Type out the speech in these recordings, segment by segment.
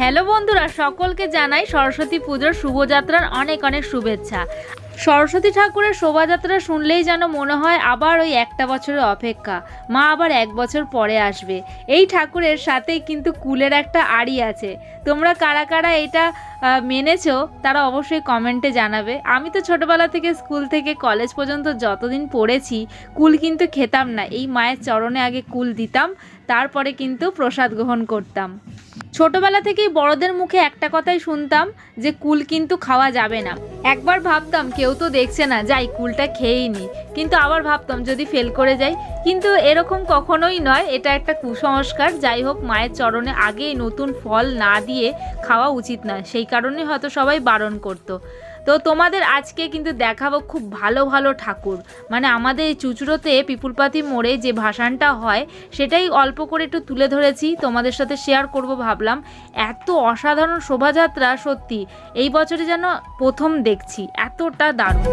Hello বন্ধুরা, সকলকে জানাই সরস্বতী পুজোর শুভযাত্রার অনেক অনেক শুভেচ্ছা। সরস্বতী ঠাকুরের শোভাযাত্রা শুনলেই যেন মনে হয় আবার ওই একটা বছরের অপেক্ষা, মা আবার এক বছর পরে আসবে। এই ঠাকুরের সাথেই কিন্তু কুলের একটা আড়ি আছে। তোমরা কারা কারা এটা মেনেছো তারা অবশ্যই কমেন্টে জানাবে। আমি তো ছোটোবেলা থেকে স্কুল থেকে কলেজ পর্যন্ত যতদিন পড়েছি কুল কিন্তু খেতাম না। এই মায়ের চরণে আগে কুল দিতাম, তারপরে কিন্তু প্রসাদ গ্রহণ করতাম। ছোটবেলা থেকেই বড়দের মুখে একটা কথাই শুনতাম যে কুল কিন্তু খাওয়া যাবে না। একবার ভাবতাম কেউ তো দেখছে না, যাই কুলটা খেয়েই নি, কিন্তু আবার ভাবতাম যদি ফেল করে যাই। কিন্তু এরকম কখনোই নয়, এটা একটা কুসংস্কার। যাই হোক, মায়ের চরণে আগেই নতুন ফল না দিয়ে খাওয়া উচিত নয়, সেই কারণে হয়তো সবাই বারণ করতো। তো তোমাদের আজকে কিন্তু দেখাবো খুব ভালো ভালো ঠাকুর। মানে আমাদের এই চুঁচুড়োতে পিপুলপাতি মোড়ে যে ভাসানটা হয় সেটাই অল্প করে একটু তুলে ধরেছি, তোমাদের সাথে শেয়ার করব ভাবলাম। এত অসাধারণ শোভাযাত্রা, সত্যি এই বছরে যেন প্রথম দেখছি, এতটা দারুণ।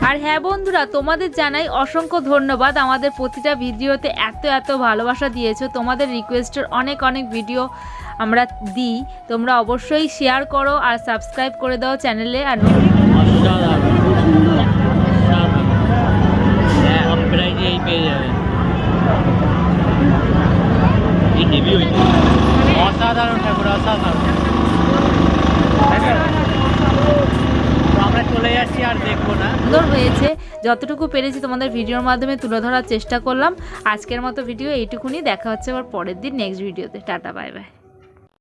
আর হ্যাঁ বন্ধুরা, তোমাদের জানাই অসংখ্য ধন্যবাদ। আমাদের প্রতিটা ভিডিওতে এত এত ভালোবাসা দিয়েছো। তোমাদের রিকোয়েস্টের অনেক অনেক ভিডিও আমরা দিই, তোমরা অবশ্যই শেয়ার করো আর সাবস্ক্রাইব করে দাও চ্যানেলে। আর অসাধারণ ঠাকুর, অসাধারণ। আমরা চলে যাচ্ছি, আর দেখবো না। সুন্দর হয়েছে, যতটুকু পেরেছি তোমাদের ভিডিওর মাধ্যমে তুলে ধরার চেষ্টা করলাম। আজকের মতো ভিডিও এইটুকুনি, দেখা হচ্ছে আবার পরের দিন নেক্সট ভিডিওতে। Tata, bye bye.